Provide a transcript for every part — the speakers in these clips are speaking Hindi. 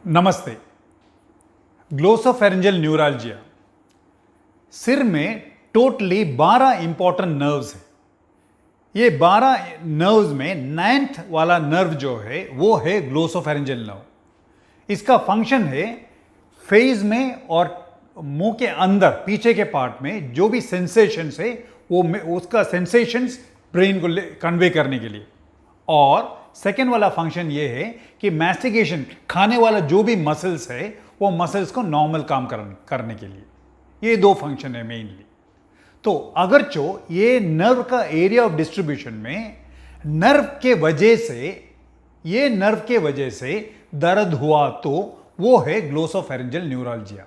नमस्ते। ग्लोसोफेरेंजियल न्यूरालजिया सिर में टोटली 12 इंपॉर्टेंट नर्व्स हैं। ये 12 नर्व्स में 9th वाला नर्व जो है वो है ग्लोसोफेरेंजियल नर्व। इसका फंक्शन है फेस में और मुंह के अंदर पीछे के पार्ट में जो भी सेंसेशंस है वो उसका सेंसेशंस ब्रेन को कन्वे करने के लिए, और सेकेंड वाला फंक्शन ये है कि मैस्टिकेशन खाने वाला जो भी मसल्स है वो मसल्स को नॉर्मल काम करने के लिए। ये दो फंक्शन है मेनली। तो अगर जो ये नर्व का एरिया ऑफ डिस्ट्रीब्यूशन में नर्व के वजह से दर्द हुआ तो वो है ग्लोसोफेरेंजियल न्यूरालजिया।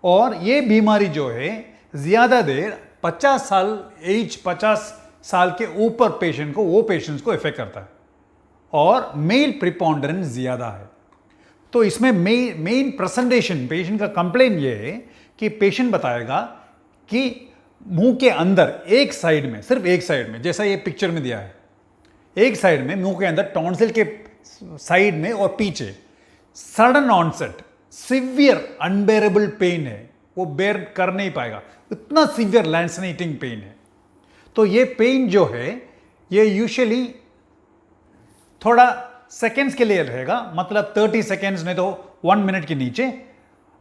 और ये बीमारी जो है ज्यादा देर 50 साल के ऊपर पेशेंट्स को इफेक्ट करता है और मेल प्रिपॉन्डरेंस ज्यादा है। तो इसमें मेन प्रेजेंटेशन पेशेंट का कंप्लेन ये है कि पेशेंट बताएगा कि मुंह के अंदर सिर्फ एक साइड में, जैसा ये पिक्चर में दिया है, एक साइड में मुंह के अंदर टॉन्सिल के साइड में और पीछे sudden onset severe unbearable pain है, वो बेयर कर नहीं पाएगा, इतना सिवियर लैंसनेटिंग पेन है। तो ये पेन जो है ये यूजुअली थोड़ा सेकेंड्स के लिए रहेगा, मतलब 30 सेकेंड्स नहीं तो 1 मिनट के नीचे,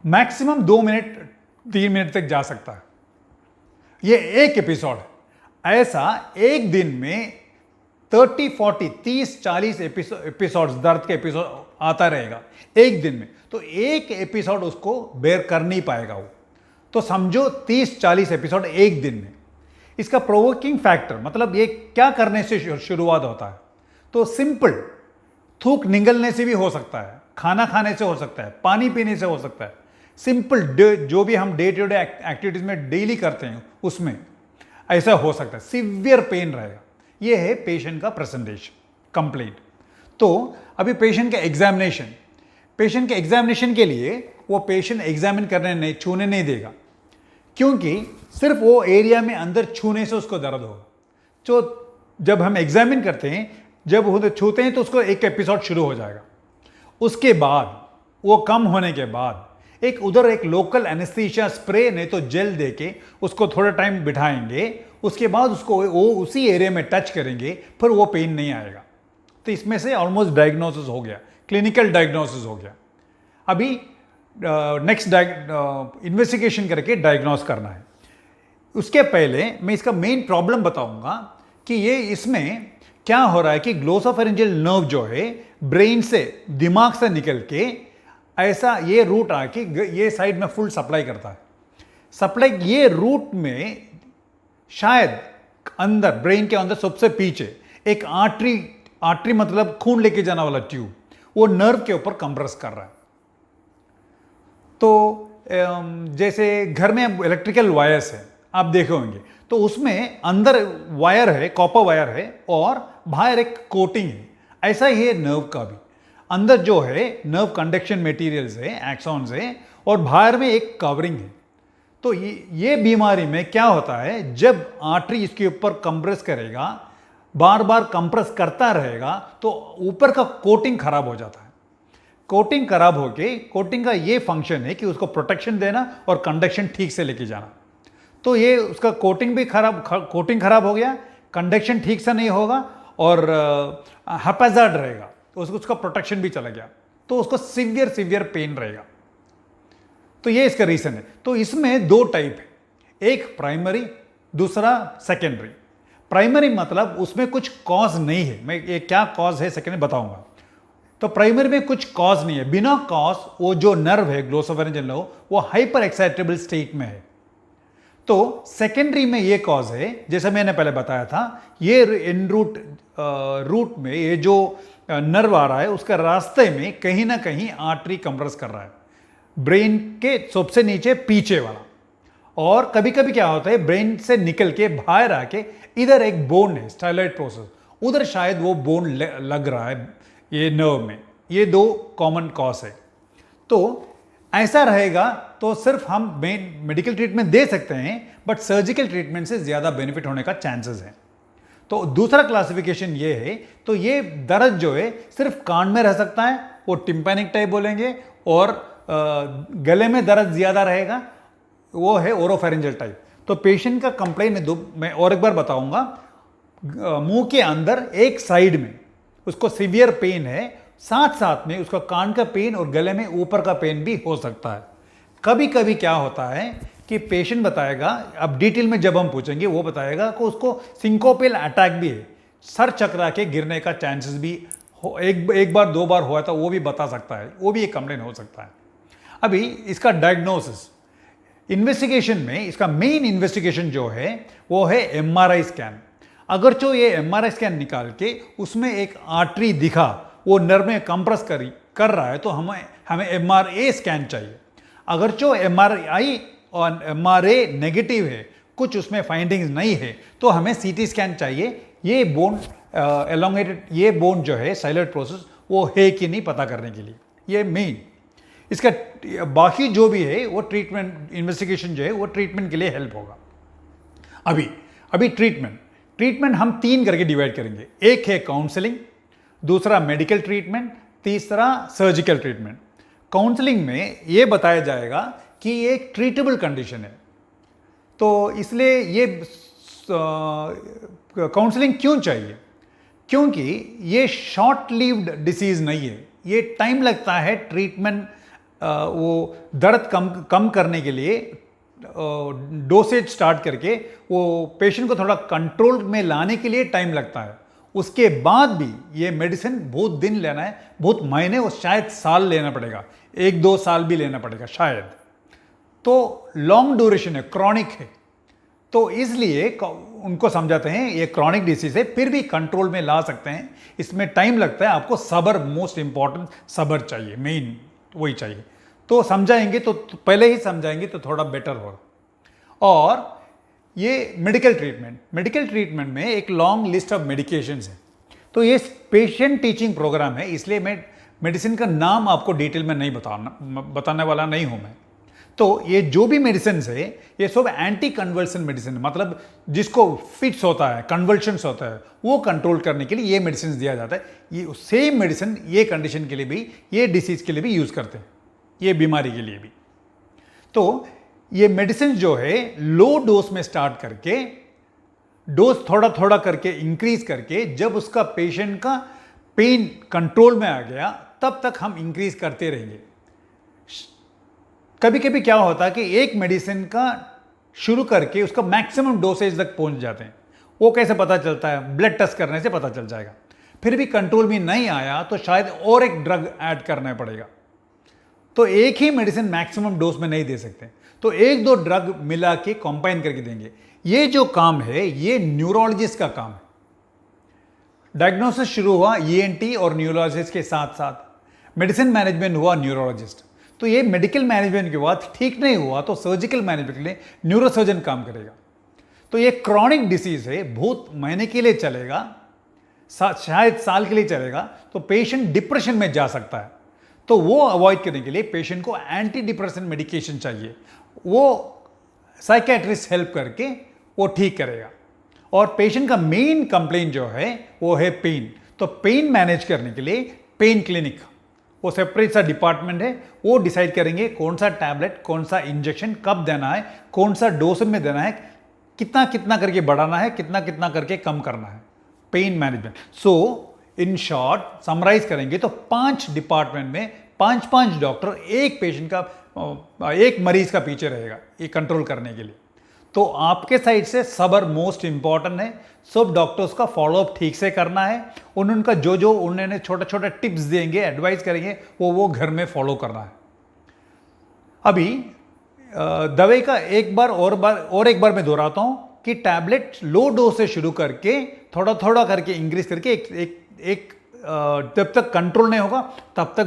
मैक्सिमम 2 मिनट 3 मिनट तक जा सकता है। ये एक एपिसोड ऐसा एक दिन में 30, 40, 30, 40 एपिसोड्स दर्द के एपिसोड आता रहेगा एक दिन में। तो एक एपिसोड उसको बेयर कर नहीं पाएगा वो। तो समझो 30-40 एपिसोड एक दिन में। इसका प्रोवोकिंग फैक्टर मतलब ये क्या करने से शुरुआत होता है? तो सिंपल, थूक निगलने से भी हो सकता है, खाना खाने से हो सकता है, पानी पीने से हो सकता है, सिंपल जो भी हम डे टू डे एक्टिविटीज में डेली करते हैं उसमें ऐसा हो सकता है। सिवियर पेन रहेगा। ये है पेशेंट का प्रेजेंटेशन कंप्लेंट। तो अभी पेशेंट के एग्जामिनेशन के लिए वो पेशेंट एग्जामिन छूने नहीं देगा, क्योंकि सिर्फ वो एरिया में अंदर छूने से उसको दर्द होगा। तो जब हम एग्जामिन करते हैं, जब वो छूते हैं तो उसको एक एपिसोड शुरू हो जाएगा। उसके बाद वो कम होने के बाद एक लोकल एनेस्थीसिया स्प्रे नहीं तो जेल देके उसको थोड़ा टाइम बिठाएंगे। उसके बाद उसको वो उसी एरिया में टच करेंगे, फिर वो पेन नहीं आएगा। तो इसमें से ऑलमोस्ट डायग्नोसिस हो गया, क्लिनिकल डायग्नोसिस हो गया। अभी नेक्स्ट इन्वेस्टिगेशन करके डायग्नोस करना है। उसके पहले मैं इसका मेन प्रॉब्लम बताऊंगा कि ये इसमें क्या हो रहा है कि ग्लोसोफेरेंजियल नर्व जो है ब्रेन से, दिमाग से निकल के ऐसा ये रूट आके ये साइड में फुल सप्लाई करता है। सप्लाई ये रूट में शायद अंदर ब्रेन के अंदर सबसे पीछे एक आर्टरी मतलब खून लेके जाने वाला ट्यूब वो नर्व के ऊपर कंप्रेस कर रहा है। तो जैसे घर में इलेक्ट्रिकल वायर्स है, आप देखे होंगे, तो उसमें अंदर वायर है, कॉपर वायर है और बाहर एक कोटिंग है। ऐसा ही है नर्व का भी। अंदर जो है नर्व कंडक्शन मटेरियल्स है, एक्सॉन्स है, और बाहर में एक कवरिंग है। तो ये बीमारी में क्या होता है, जब आर्टरी इसके ऊपर कंप्रेस करेगा, बार बार कंप्रेस करता रहेगा, तो ऊपर का कोटिंग खराब हो जाता है। कोटिंग खराब होके, कोटिंग का ये फंक्शन है कि उसको प्रोटेक्शन देना और कंडक्शन ठीक से लेके जाना। तो ये उसका कोटिंग खराब हो गया, कंडक्शन ठीक से नहीं होगा और हैप्पैजार्ड रहेगा, तो उसका प्रोटेक्शन भी चला गया, तो उसको सिवियर पेन रहेगा। तो ये इसका रीजन है। तो इसमें 2 टाइप है, एक प्राइमरी, दूसरा सेकेंडरी। प्राइमरी मतलब उसमें कुछ कॉज नहीं है, मैं ये क्या कॉज है सेकेंड बताऊंगा। तो प्राइमरी में कुछ कॉज नहीं है, बिना कॉज वो जो नर्व है ग्लोसोफेरेंजियल नर्व वो हाइपर एक्साइटेबल स्टेट में है। तो सेकेंडरी में ये कॉज है, जैसे मैंने पहले बताया था, ये इन रूट में ये जो नर्व आ रहा है उसका रास्ते में कहीं ना कहीं आर्टरी कंप्रेस कर रहा है, ब्रेन के सबसे नीचे पीछे वाला। और कभी कभी क्या होता है, ब्रेन से निकल के बाहर आके इधर एक बोन है, स्टाइलॉइड प्रोसेस, उधर शायद वो बोन लग रहा है ये नर्व में। ये 2 कॉमन कॉज है। तो ऐसा रहेगा तो सिर्फ हम मेडिकल ट्रीटमेंट दे सकते हैं, बट सर्जिकल ट्रीटमेंट से ज्यादा बेनिफिट होने का चांसेस है। तो दूसरा क्लासिफिकेशन ये है, तो ये दर्द जो है सिर्फ कान में रह सकता है वो टिम्पैनिक टाइप बोलेंगे, और गले में दर्द ज़्यादा रहेगा वो है ओरोफेरिंजियल टाइप। तो पेशेंट का कंप्लेंट मैं और एक बार बताऊंगा, मुंह के अंदर एक साइड में उसको सीवियर पेन है, साथ साथ में उसका कान का पेन और गले में ऊपर का पेन भी हो सकता है। कभी कभी क्या होता है कि पेशेंट बताएगा, अब डिटेल में जब हम पूछेंगे वो बताएगा कि उसको सिंकोपियल अटैक भी है, सर चकरा के गिरने का चांसेस भी एक बार दो बार हुआ था, वो भी बता सकता है, वो भी एक कंप्लेन हो सकता है। अभी इसका डायग्नोसिस इन्वेस्टिगेशन में, इसका मेन इन्वेस्टिगेशन जो है वो है एमआरआई स्कैन। अगर जो ये एमआरआई स्कैन निकाल के उसमें एक आर्टरी दिखा, वो नर्व में कंप्रेस कर रहा है, तो हमें एमआरए स्कैन चाहिए। अगर जो एमआरआई और एमआरए नेगेटिव है, कुछ उसमें फाइंडिंग्स नहीं है, तो हमें सीटी स्कैन चाहिए। ये बोन एलोंगेटेड, ये बोन जो है साइलेंट प्रोसेस वो है कि नहीं पता करने के लिए, ये मेन। इसका बाकी जो भी है वो ट्रीटमेंट इन्वेस्टिगेशन जो है वो ट्रीटमेंट के लिए हेल्प होगा। अभी ट्रीटमेंट हम 3 करके डिवाइड करेंगे। एक है काउंसलिंग, दूसरा मेडिकल ट्रीटमेंट, तीसरा सर्जिकल ट्रीटमेंट। काउंसलिंग में ये बताया जाएगा कि ये एक ट्रीटेबल कंडीशन है, तो इसलिए ये काउंसलिंग क्यों चाहिए, क्योंकि ये शॉर्ट लिव्ड डिसीज नहीं है, ये टाइम लगता है ट्रीटमेंट, वो दर्द कम करने के लिए डोसेज स्टार्ट करके वो पेशेंट को थोड़ा कंट्रोल में लाने के लिए टाइम लगता है। उसके बाद भी ये मेडिसिन बहुत दिन लेना है, बहुत महीने और शायद साल लेना पड़ेगा, 1-2 साल भी लेना पड़ेगा शायद। तो लॉन्ग ड्यूरेशन है, क्रॉनिक है, तो इसलिए उनको समझाते हैं ये क्रॉनिक डिसीज है, फिर भी कंट्रोल में ला सकते हैं, इसमें टाइम लगता है, आपको सब्र, मोस्ट इंपॉर्टेंट सब्र चाहिए, मेन वही चाहिए। तो समझाएंगे तो पहले ही समझाएंगे तो थोड़ा बेटर होगा। और ये मेडिकल ट्रीटमेंट में एक लॉन्ग लिस्ट ऑफ मेडिकेशंस है। तो ये पेशेंट टीचिंग प्रोग्राम है, इसलिए मैं मेडिसिन का नाम आपको डिटेल में नहीं बताने वाला नहीं हूं मैं। तो ये जो भी मेडिसिन है ये सब एंटी कन्वर्सन मेडिसिन, मतलब जिसको फिट्स होता है, कन्वर्शंस होता है, वो कंट्रोल करने के लिए ये मेडिसिन दिया जाता है। ये सेम मेडिसिन ये कंडीशन के लिए भी, ये डिसीज के लिए भी यूज करते हैं, ये बीमारी के लिए भी। तो ये मेडिसिन जो है लो डोज में स्टार्ट करके, डोज थोड़ा थोड़ा करके इंक्रीज करके, जब उसका पेशेंट का पेन कंट्रोल में आ गया तब तक हम इंक्रीज करते रहेंगे। कभी कभी क्या होता है कि एक मेडिसिन का शुरू करके उसका मैक्सिमम डोसेज तक पहुंच जाते हैं। वो कैसे पता चलता है? ब्लड टेस्ट करने से पता चल जाएगा। फिर भी कंट्रोल में नहीं आया तो शायद और एक ड्रग ऐड करना पड़ेगा। तो एक ही मेडिसिन मैक्सिमम डोज में नहीं दे सकते, तो 1-2 ड्रग मिला के कंबाइन करके देंगे। ये जो काम है ये न्यूरोलॉजिस्ट का काम है। डायग्नोसिस शुरू हुआ ईएनटी और न्यूरोलॉजिस्ट के साथ साथ, मेडिसिन मैनेजमेंट हुआ न्यूरोलॉजिस्ट। तो ये मेडिकल मैनेजमेंट के बाद ठीक नहीं हुआ तो सर्जिकल मैनेजमेंट के लिए न्यूरोसर्जन काम करेगा। तो ये क्रॉनिक डिसीज है, बहुत महीने के लिए चलेगा, शायद साल के लिए चलेगा, तो पेशेंट डिप्रेशन में जा सकता है। तो वो अवॉइड करने के लिए पेशेंट को एंटी डिप्रेशन मेडिकेशन चाहिए, वो साइकेट्रिस्ट हेल्प करके वो ठीक करेगा। और पेशेंट का मेन कंप्लेंट जो है वो है पेन। तो पेन मैनेज करने के लिए पेन क्लिनिक, वो सेपरेट सा डिपार्टमेंट है, वो डिसाइड करेंगे कौन सा टैबलेट, कौन सा इंजेक्शन कब देना है, कौन सा डोज में देना है, कितना कितना करके बढ़ाना है, कितना कितना करके कम करना है, pain management. So in short summarise करेंगे तो 5 डिपार्टमेंट में 5-5 डॉक्टर एक पेशेंट का, एक मरीज का पीछे रहेगा ये कंट्रोल करने के लिए। तो आपके साइड से सब्र मोस्ट इंपॉर्टेंट है। सब डॉक्टर्स का फॉलोअप ठीक से करना है, उनका जो उन्होंने छोटा छोटा टिप्स देंगे, एडवाइस करेंगे, वो घर में फॉलो करना है। अभी दवाई का एक बार मैं दोहराता हूं कि टैबलेट लो डोज से शुरू करके थोड़ा थोड़ा करके इंक्रीज करके एक जब तक कंट्रोल नहीं होगा तब तक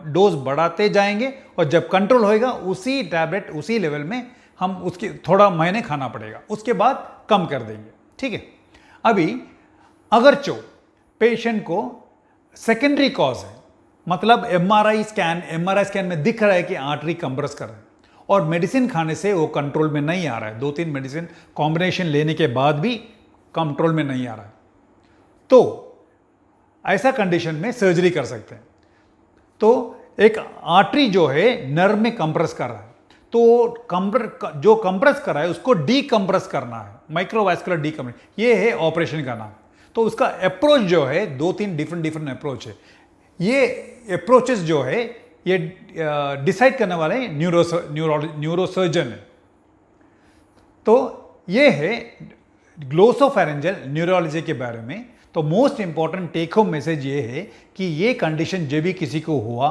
डोज बढ़ाते जाएंगे, और जब कंट्रोल होएगा उसी टैबलेट उसी लेवल में हम उसके थोड़ा महीने खाना पड़ेगा, उसके बाद कम कर देंगे। ठीक है। अभी अगर पेशेंट को सेकेंडरी कॉज है, मतलब एमआरआई स्कैन में दिख रहा है कि आर्टरी कंप्रेस कर रहा है और मेडिसिन खाने से वो कंट्रोल में नहीं आ रहा है, 2-3 मेडिसिन कॉम्बिनेशन लेने के बाद भी कंट्रोल में नहीं आ रहा है, तो ऐसा कंडीशन में सर्जरी कर सकते हैं। तो एक आर्टरी जो है नर्व में कंप्रेस कर रहा है, तो जो कंप्रेस कर रहा है उसको डीकंप्रेस करना है, माइक्रोवास्कुलर डीकंप्रेस, ये है ऑपरेशन का नाम। तो उसका अप्रोच जो है 2-3 डिफरेंट अप्रोच है। ये अप्रोचेस जो है ये डिसाइड करने वाले न्यूरोसर्जन है। तो ये है ग्लोसोफेरेंजियल न्यूरोलॉजी के बारे में। तो most important take home message ये है कि ये कंडीशन जब भी किसी को हुआ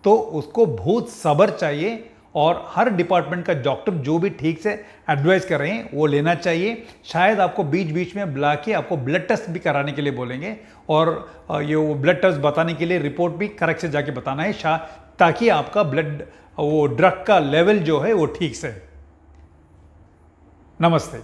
तो उसको बहुत सब्र चाहिए, और हर डिपार्टमेंट का डॉक्टर जो भी ठीक से एडवाइस कर रहे हैं वो लेना चाहिए। शायद आपको बीच बीच में बुला के आपको ब्लड टेस्ट भी कराने के लिए बोलेंगे, और ये वो ब्लड टेस्ट बताने के लिए रिपोर्ट भी करेक्ट से जाके बताना है, ताकि आपका ब्लड वो ड्रग का लेवल जो है वो ठीक से। नमस्ते।